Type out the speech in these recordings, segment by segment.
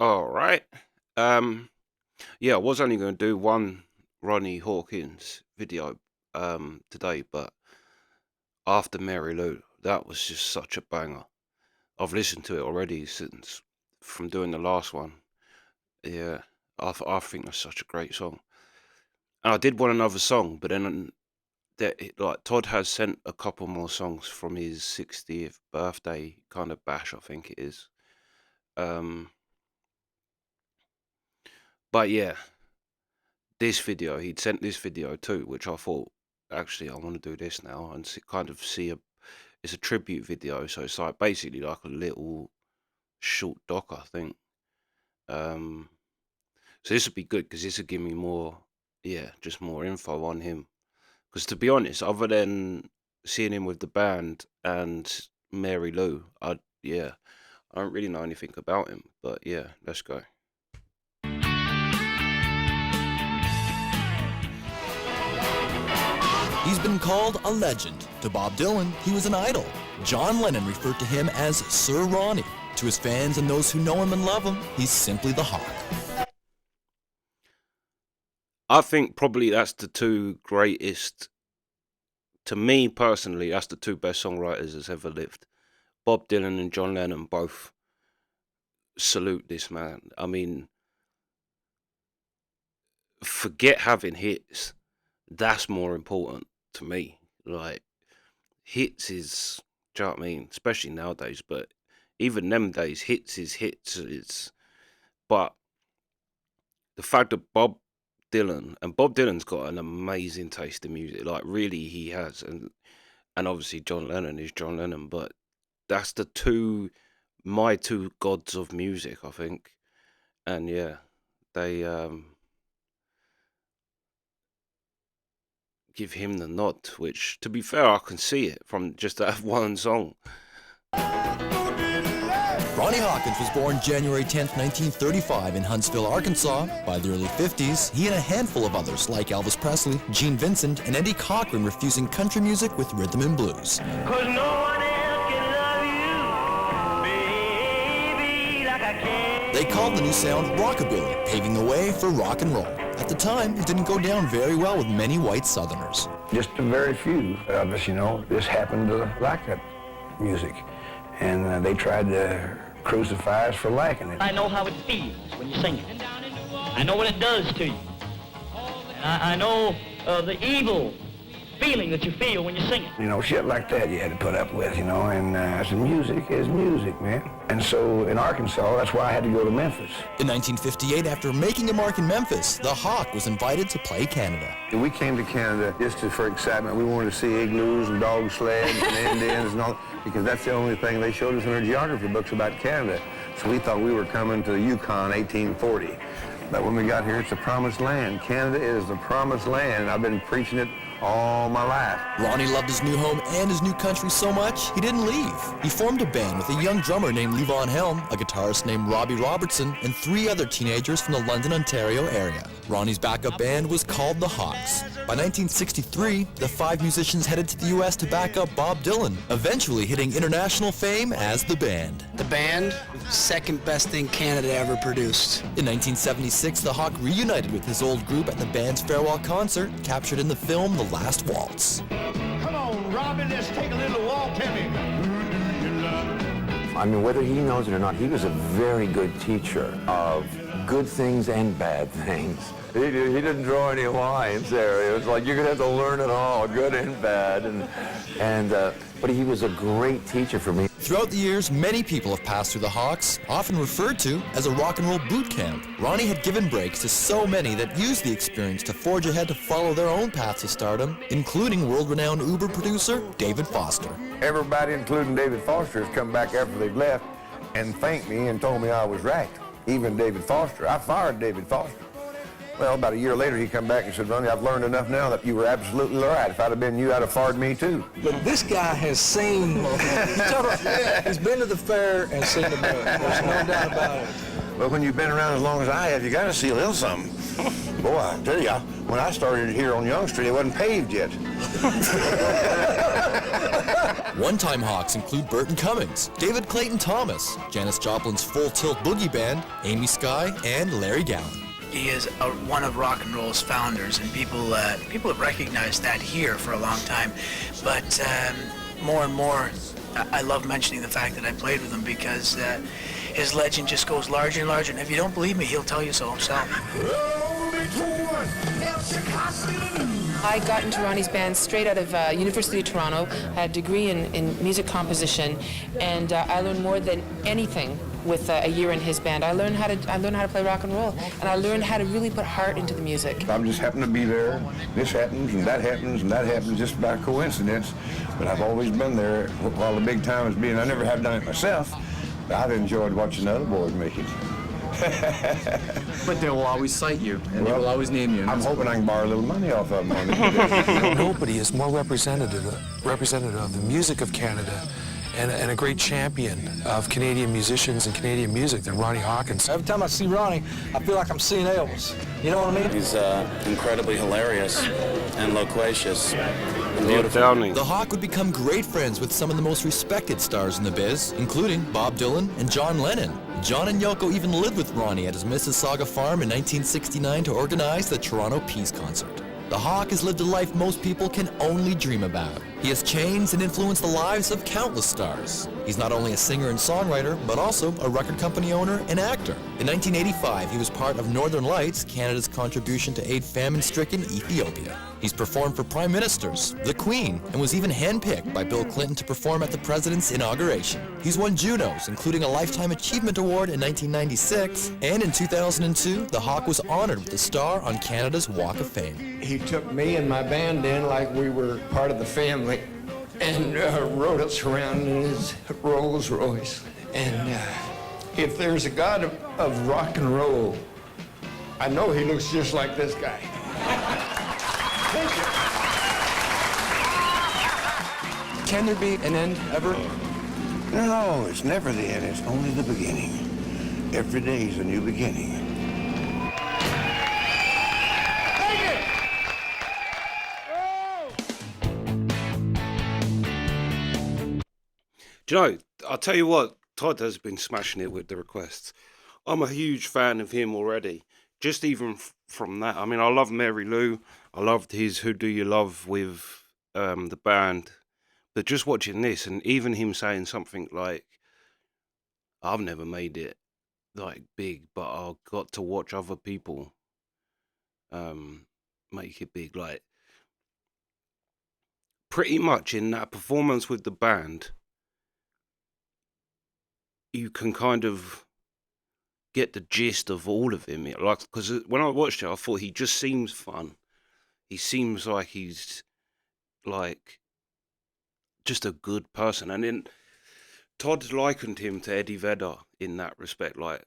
All right. Um, yeah, I was only going to do one Ronnie Hawkins video today, but after Mary Lou, that was just such a banger. I've listened to it already since from doing the last one. Yeah, I think that's such a great song. And I did want another song, but then like Todd has sent a couple more songs from his 60th birthday kind of bash, I think it is. Um, but yeah, this video, he'd sent this video too, which I thought, actually, I want to do this now and kind of see it's a tribute video, so it's like basically like a little short doc, I think. Um, so this would be good because this would give me more, yeah, just more info on him. Because to be honest, other than seeing him with the band and Mary Lou, yeah, I don't really know anything about him. But yeah, let's go. He's been called a legend. To Bob Dylan, he was an idol. John Lennon referred to him as Sir Ronnie. To his fans and those who know him and love him, he's simply the Hawk. I think probably that's the two greatest, to me personally, that's the two best songwriters that's ever lived. Bob Dylan and John Lennon both salute this man. I mean, forget having hits. That's more important to me. Like, hits is, do you know what I mean? Especially nowadays, but even them days, hits is hits. But the fact that Bob Dylan's got an amazing taste in music, like really he has, and obviously John Lennon is John Lennon, but that's my two gods of music, I think. And yeah, they give him the nod, which, to be fair, I can see it from just that one song. Ronnie Hawkins was born January 10th, 1935 in Huntsville, Arkansas. By the early 50s, he and a handful of others like Elvis Presley, Gene Vincent, and Eddie Cochran were fusing country music with rhythm and blues. 'Cause no one else can love you, baby, like I can. They called the new sound rockabilly, paving the way for rock and roll. At the time, it didn't go down very well with many white Southerners. Just a very few of us, just happened to like that music. And they tried to crucify us for liking it. I know how it feels when you sing it. I know what it does to you. And I know the evil feeling that you feel when you sing it. Shit like that you had to put up with, and I said, music is music, man. And so in Arkansas, that's why I had to go to Memphis. In 1958, after making a mark in Memphis, the Hawk was invited to play Canada. We came to Canada just for excitement. We wanted to see igloos and dog sleds and Indians and all, because that's the only thing they showed us in their geography books about Canada. So we thought we were coming to the Yukon 1840. But when we got here, it's the promised land. Canada is the promised land, and I've been preaching it all my life. Ronnie loved his new home and his new country so much, he didn't leave. He formed a band with a young drummer named Levon Helm, a guitarist named Robbie Robertson, and 3 other teenagers from the London, Ontario area. Ronnie's backup band was called the Hawks. By 1963, the 5 musicians headed to the U.S. to back up Bob Dylan, eventually hitting international fame as the band. The band, second best thing Canada ever produced. In 1976, the Hawk reunited with his old group at the band's farewell concert, captured in the film The Last Waltz. Come on, Robbie, let's take a little walk, tell me. Who do you love? I mean, whether he knows it or not, he was a very good teacher of good things and bad things. He didn't draw any lines there. It was like you're going to have to learn it all, good and bad. But he was a great teacher for me. Throughout the years, many people have passed through the Hawks, often referred to as a rock and roll boot camp. Ronnie had given breaks to so many that used the experience to forge ahead to follow their own paths to stardom, including world-renowned Uber producer David Foster. Everybody, including David Foster, has come back after they've left and thanked me and told me I was right. Even David Foster. I fired David Foster. Well, about a year later, he come back and said, Ronnie, I've learned enough now that you were absolutely right. If I'd have been you, I'd have fired me too. But this guy has seen, he's been to the fair and seen the book. There's no doubt about it. Well, when you've been around as long as I have, you got to see a little something. Boy, I tell you, when I started here on Young Street, it wasn't paved yet. One-time Hawks include Burton Cummings, David Clayton Thomas, Janis Joplin's Full Tilt Boogie Band, Amy Skye, and Larry Gowan. He is one of rock and roll's founders, and people have recognized that here for a long time. But more and more, I love mentioning the fact that I played with him because his legend just goes larger and larger. And if you don't believe me, he'll tell you so himself. I got into Ronnie's band straight out of University of Toronto. I had a degree in music composition, and I learned more than anything with a year in his band. I learned how to play rock and roll, and I learned how to really put heart into the music. I just happen to be there. This happens, and that happens, and that happens just by coincidence. But I've always been there while the big time is being. I never have done it myself, but I've enjoyed watching other boys make it. But they will always cite you, and they will always name you. I'm hoping I can borrow a little money off of them. Nobody is more representative of the music of Canada and a great champion of Canadian musicians and Canadian music than Ronnie Hawkins. Every time I see Ronnie, I feel like I'm seeing Elvis. You know what I mean? He's incredibly hilarious and loquacious. The Hawk would become great friends with some of the most respected stars in the biz, including Bob Dylan and John Lennon. John and Yoko even lived with Ronnie at his Mississauga farm in 1969 to organize the Toronto Peace Concert. The Hawk has lived a life most people can only dream about. He has changed and influenced the lives of countless stars. He's not only a singer and songwriter, but also a record company owner and actor. In 1985, he was part of Northern Lights, Canada's contribution to aid famine-stricken Ethiopia. He's performed for prime ministers, the Queen, and was even handpicked by Bill Clinton to perform at the president's inauguration. He's won Junos, including a Lifetime Achievement Award in 1996, and in 2002, the Hawk was honored with a star on Canada's Walk of Fame. He took me and my band in like we were part of the family and rode us around in his Rolls Royce. And if there's a god of rock and roll, I know he looks just like this guy. Can there be an end ever? No, it's never the end. It's only the beginning. Every day is a new beginning. Do you know, I'll tell you what, Todd has been smashing it with the requests. I'm a huge fan of him already. Just even from that. I mean, I love Mary Lou. I loved his Who Do You Love with the band. But just watching this, and even him saying something like, I've never made it like big, but I got to watch other people make it big. Like, pretty much in that performance with the band, you can kind of get the gist of all of him. Like, because when I watched it, I thought he just seems fun. He seems like he's like just a good person. And then Todd likened him to Eddie Vedder in that respect. Like,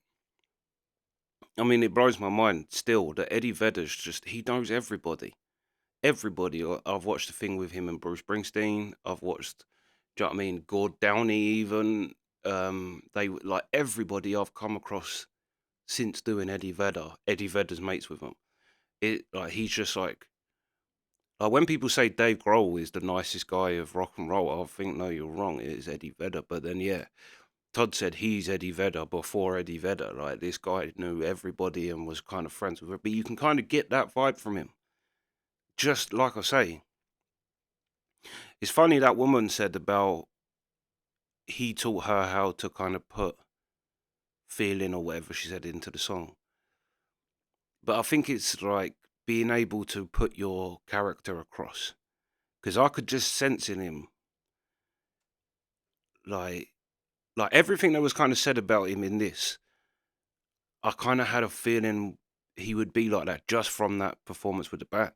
I mean, it blows my mind still that Eddie Vedder's just, he knows everybody. Everybody. I've watched the thing with him and Bruce Springsteen. I've watched, do you know what I mean, Gord Downey even. They like everybody I've come across since doing Eddie Vedder. Eddie Vedder's mates with him. It like he's just like when people say Dave Grohl is the nicest guy of rock and roll, I think no, you're wrong. It is Eddie Vedder. But then yeah, Todd said he's Eddie Vedder before Eddie Vedder. Like this guy knew everybody and was kind of friends with her. But you can kind of get that vibe from him. Just like I say, it's funny that woman said about he taught her how to kind of put feeling or whatever she said into the song. But I think it's like being able to put your character across. Because I could just sense in him, like everything that was kind of said about him in this, I kind of had a feeling he would be like that just from that performance with the band.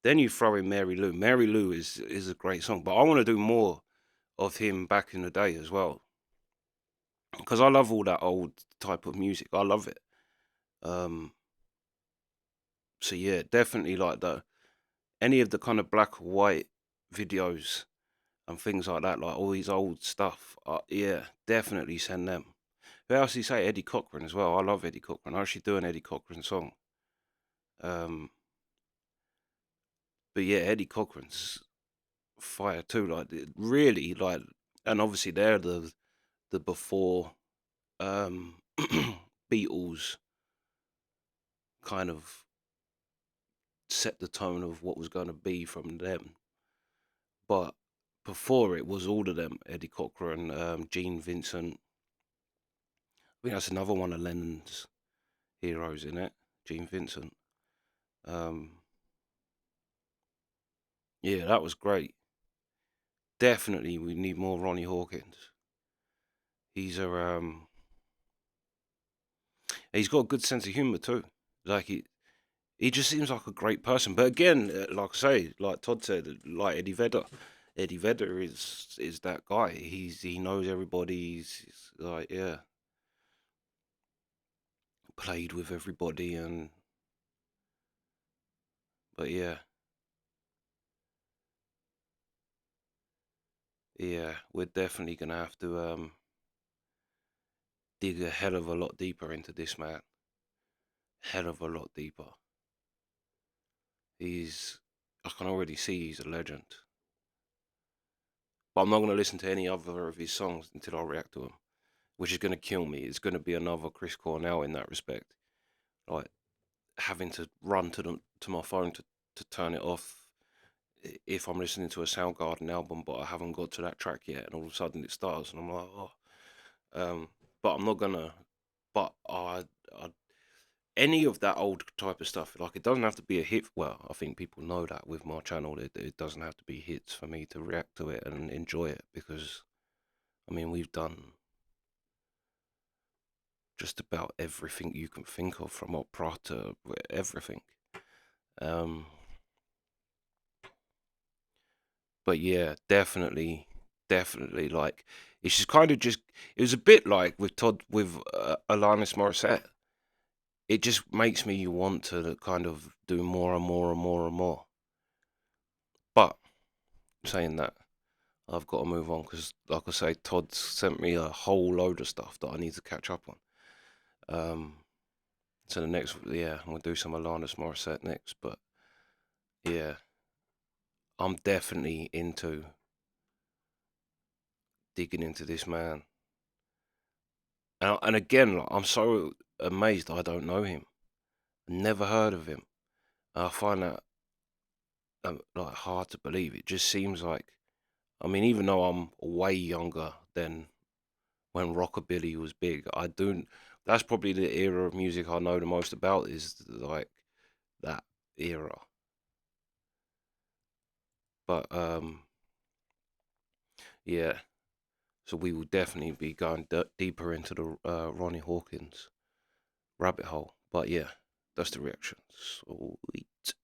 Then you throw in Mary Lou. Mary Lou is a great song, but I want to do more of him back in the day as well, because I love all that old type of music. I love it. So yeah, definitely like any of the kind of black or white videos and things like that, like all these old stuff. Yeah, definitely send them. Who else did you say? Eddie Cochran as well. I love Eddie Cochran. I actually do an Eddie Cochran song. But yeah, Eddie Cochran's fire too. Like really, like, and obviously they're the before Beatles kind of set the tone of what was going to be from them. But before it was all of them: Eddie Cochran, Gene Vincent. I think that's another one of Lennon's heroes in it, Gene Vincent. Yeah, that was great. Definitely, we need more Ronnie Hawkins. He's got a good sense of humor too. Like he just seems like a great person. But again, like I say, like Todd said, like Eddie Vedder. Eddie Vedder is that guy. He knows everybody. He's like, yeah, played with everybody, but yeah, we're definitely gonna have to dig a hell of a lot deeper into this man. Hell of a lot deeper. I can already see he's a legend. But I'm not gonna listen to any other of his songs until I react to them, which is gonna kill me. It's gonna be another Chris Cornell in that respect. Like having to run to my phone to turn it off if I'm listening to a Soundgarden album, but I haven't got to that track yet, and all of a sudden it starts, and I'm like, oh. But I'm not gonna. But any of that old type of stuff, like it doesn't have to be a hit. Well, I think people know that with my channel, it doesn't have to be hits for me to react to it and enjoy it, because I mean we've done just about everything you can think of, from opera to everything. But yeah, definitely, like it's just kind of just. It was a bit like with Todd with Alanis Morissette. It just makes me want to kind of do more and more and more and more. But saying that, I've got to move on because, like I say, Todd sent me a whole load of stuff that I need to catch up on. So the next, I'm gonna do some Alanis Morissette next. But yeah, I'm definitely into digging into this man. And again, like, I'm so amazed I don't know him. Never heard of him. I find that like hard to believe. It just seems like, I mean, even though I'm way younger than when rockabilly was big, I do. That's probably the era of music I know the most about, is like that era. But yeah. So we will definitely be going deeper into the Ronnie Hawkins rabbit hole. But yeah, that's the reactions. Sweet.